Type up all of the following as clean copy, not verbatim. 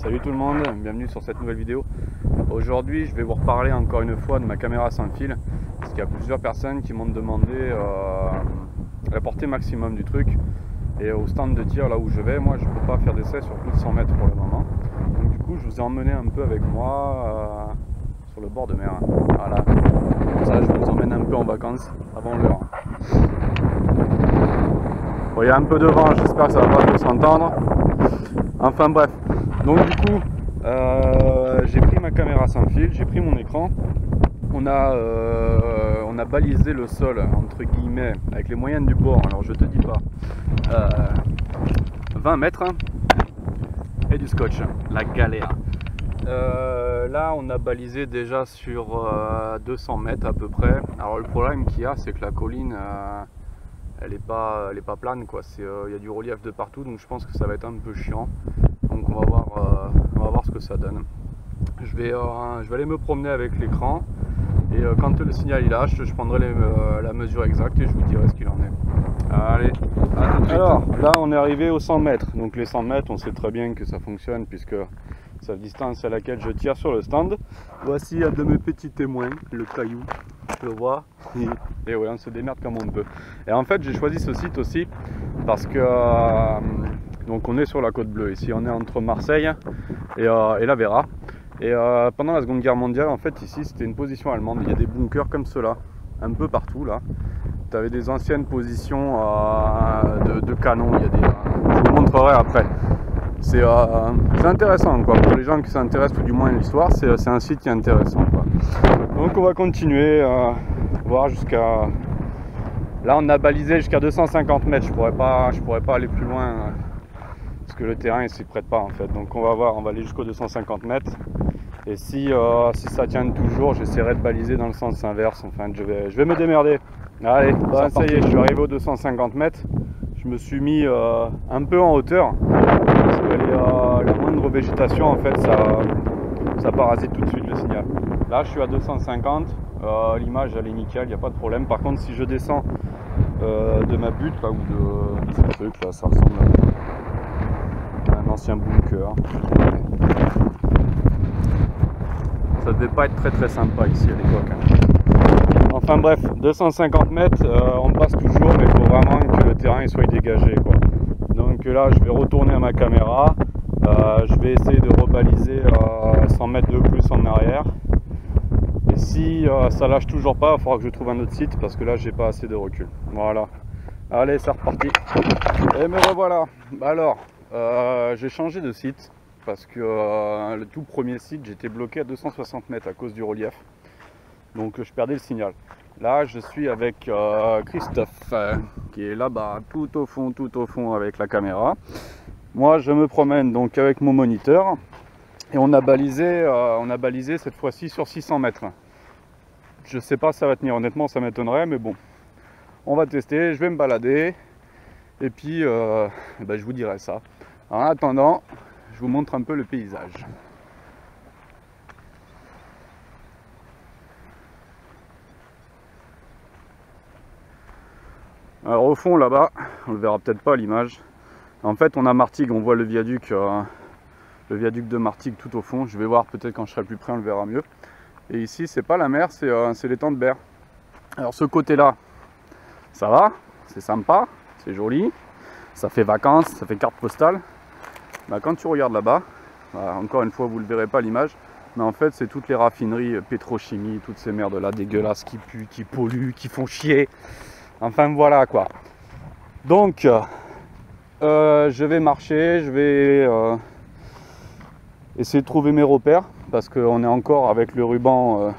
Salut tout le monde, bienvenue sur cette nouvelle vidéo. Aujourd'hui je vais vous reparler encore une fois de ma caméra sans fil, parce qu'il y a plusieurs personnes qui m'ont demandé la portée maximum du truc. Et au stand de tir là où je vais, moi je ne peux pas faire d'essai sur plus de 100 mètres pour le moment. Donc du coup je vous ai emmené un peu avec moi sur le bord de mer. Voilà, comme ça je vous emmène un peu en vacances avant l'heure. Bon, il y a un peu de vent, j'espère que ça va pas trop s'entendre. Enfin bref, donc du coup j'ai pris ma caméra sans fil, j'ai pris mon écran. On a balisé le sol entre guillemets avec les moyennes du bord. Alors je te dis pas 20 mètres et du scotch, la galère. Là on a balisé déjà sur 200 mètres à peu près. Alors le problème qu'il y a, c'est que la colline elle est pas plane quoi. Il y a du relief de partout, donc je pense que ça va être un peu chiant. Donc on va voir ce que ça donne. Je vais aller me promener avec l'écran et quand le signal il lâche, je prendrai la mesure exacte et je vous dirai ce qu'il en est. Allez, à tout de suite. Alors là on est arrivé aux 100 mètres. Donc les 100 mètres, on sait très bien que ça fonctionne puisque c'est la distance à laquelle je tire sur le stand. Voici un de mes petits témoins, le caillou. Tu le vois, et ouais, on se démerde comme on peut. Et en fait j'ai choisi ce site aussi parce que donc on est sur la côte bleue ici, on est entre Marseille et la Vera. Et pendant la Seconde Guerre mondiale, en fait ici c'était une position allemande. Il y a des bunkers comme cela un peu partout là. Tu avais des anciennes positions de canons. Il y a je vous montrerai après. C'est intéressant quoi, pour les gens qui s'intéressent, ou du moins à l'histoire, c'est un site qui est intéressant quoi. Donc on va continuer, voir jusqu'à... Là on a balisé jusqu'à 250 mètres, je pourrais pas aller plus loin, parce que le terrain il s'y prête pas en fait. Donc on va voir, on va aller jusqu'aux 250 mètres. Et si ça tient toujours, j'essaierai de baliser dans le sens inverse. Enfin je vais me démerder. Allez, bah, ça y est, je suis arrivé aux 250 mètres. Je me suis mis un peu en hauteur, parce que la moindre végétation en fait ça parasite tout de suite le signal. Là je suis à 250, l'image elle est nickel, il n'y a pas de problème. Par contre si je descends de ma butte là, ou de ce truc là, ça ressemble à un ancien bunker. Ça devait pas être très sympa ici à l'époque. Enfin bref, 250 mètres, on passe toujours, mais il faut vraiment que le terrain il soit dégagé quoi. Donc là je vais retourner à ma caméra, je vais essayer de rebaliser 100 mètres de plus en arrière. Et si ça lâche toujours pas, il faudra que je trouve un autre site parce que là j'ai pas assez de recul. Voilà. Allez, c'est reparti. Et me revoilà. Alors, j'ai changé de site parce que le tout premier site j'étais bloqué à 260 mètres à cause du relief. Donc je perdais le signal. Là je suis avec Christophe qui est là-bas tout au fond avec la caméra. Moi je me promène donc avec mon moniteur et on a balisé cette fois-ci sur 600 mètres. Je sais pas si ça va tenir, honnêtement ça m'étonnerait, mais bon, on va tester, je vais me balader et puis je vous dirai ça. En attendant, je vous montre un peu le paysage. Alors au fond là-bas, on le verra peut-être pas à l'image. En fait on a Martigues, on voit le viaduc de Martigues tout au fond. Je vais voir, peut-être quand je serai plus près on le verra mieux. Et ici c'est pas la mer, c'est l'étang de Berre. Alors ce côté là, ça va, c'est sympa, c'est joli, ça fait vacances, ça fait carte postale. Bah, quand tu regardes là-bas, encore une fois vous le verrez pas à l'image, mais en fait c'est toutes les raffineries, pétrochimie, toutes ces merdes là dégueulasses qui puent, qui polluent, qui font chier. Enfin voilà quoi. Donc je vais marcher, je vais essayer de trouver mes repères parce qu'on est encore avec le ruban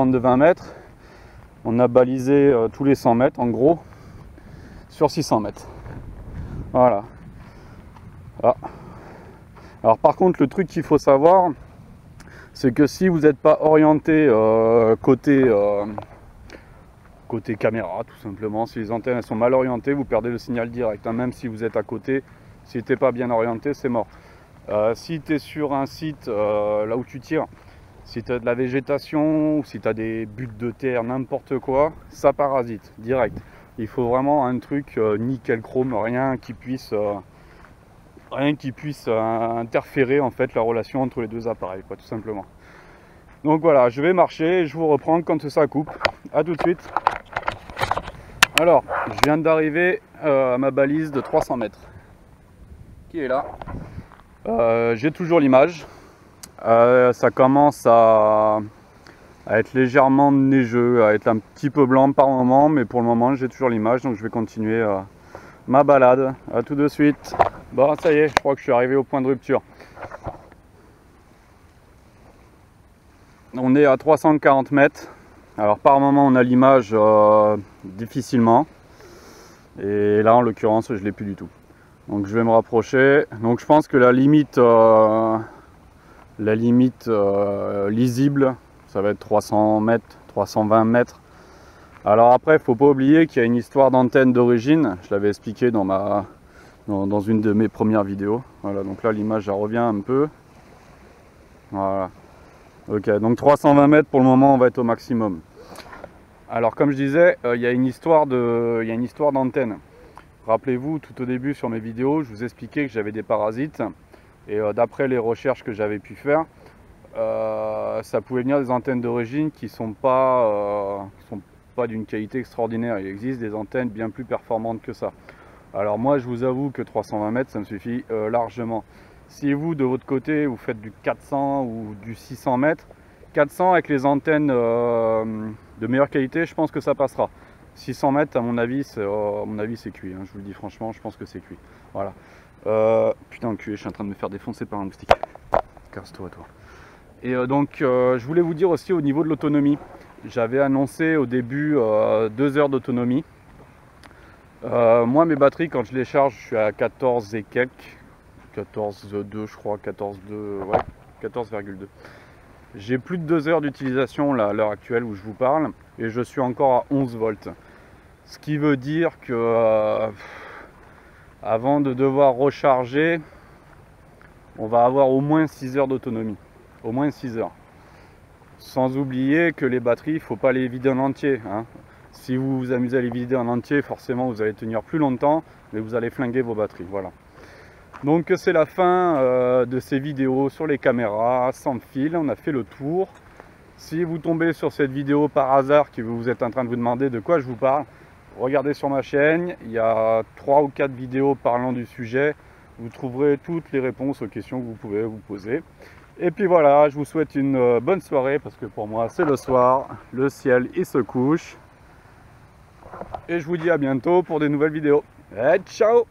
de 20 mètres. On a balisé tous les 100 mètres en gros sur 600 mètres. Voilà. Ah. Alors par contre le truc qu'il faut savoir, c'est que si vous n'êtes pas orienté côté caméra tout simplement, si les antennes elles sont mal orientées, vous perdez le signal direct, hein. Même si vous êtes à côté, si tu n'es pas bien orienté, c'est mort. Si tu es sur un site là où tu tires, si tu as de la végétation, ou si tu as des buttes de terre, n'importe quoi, ça parasite direct. Il faut vraiment un truc nickel chrome, rien qui puisse rien qui puisse interférer en fait la relation entre les deux appareils, quoi, tout simplement. Donc voilà, je vais marcher et je vous reprends quand ça coupe. A tout de suite. Alors, je viens d'arriver à ma balise de 300 mètres qui est là. J'ai toujours l'image. Ça commence à être légèrement neigeux, à être un petit peu blanc par moment, mais pour le moment j'ai toujours l'image, donc je vais continuer ma balade. A tout de suite. Bon, ça y est, je crois que je suis arrivé au point de rupture. On est à 340 mètres. Alors par moment on a l'image difficilement. Et là en l'occurrence je l'ai plus du tout. Donc je vais me rapprocher. Donc je pense que la limite lisible, ça va être 300 mètres, 320 mètres. Alors après, il ne faut pas oublier qu'il y a une histoire d'antenne d'origine. Je l'avais expliqué dans une de mes premières vidéos. Voilà, donc là l'image revient un peu. Voilà. Ok, donc 320 mètres pour le moment, on va être au maximum. Alors comme je disais, il y a une histoire d'antenne. Rappelez-vous, tout au début sur mes vidéos, je vous expliquais que j'avais des parasites. Et d'après les recherches que j'avais pu faire, ça pouvait venir des antennes d'origine qui sont pas d'une qualité extraordinaire. Il existe des antennes bien plus performantes que ça. Alors moi je vous avoue que 320 mètres ça me suffit largement. Si vous de votre côté vous faites du 400 ou du 600 mètres, 400 avec les antennes de meilleure qualité, je pense que ça passera. 600 mètres à mon avis c'est cuit, hein, je vous le dis franchement, je pense que c'est cuit. Voilà. Putain enculé, je suis en train de me faire défoncer par un moustique. Casse-toi toi. Et donc je voulais vous dire aussi au niveau de l'autonomie. J'avais annoncé au début 2 heures d'autonomie. Moi mes batteries quand je les charge je suis à 14 et quelques. 14,2 je crois, 14,2, ouais, 14,2. J'ai plus de 2 heures d'utilisation là, à l'heure actuelle où je vous parle et je suis encore à 11 volts. Ce qui veut dire que avant de devoir recharger, on va avoir au moins 6 heures d'autonomie. Au moins 6 heures. Sans oublier que les batteries, il ne faut pas les vider en entier. Hein. Si vous vous amusez à les vider en entier, forcément vous allez tenir plus longtemps, mais vous allez flinguer vos batteries. Voilà. Donc c'est la fin de ces vidéos sur les caméras sans fil. On a fait le tour. Si vous tombez sur cette vidéo par hasard, que vous êtes en train de vous demander de quoi je vous parle, regardez sur ma chaîne. Il y a 3 ou 4 vidéos parlant du sujet. Vous trouverez toutes les réponses aux questions que vous pouvez vous poser. Et puis voilà, je vous souhaite une bonne soirée parce que pour moi c'est le soir, le ciel il se couche. Et je vous dis à bientôt pour des nouvelles vidéos. Et ciao!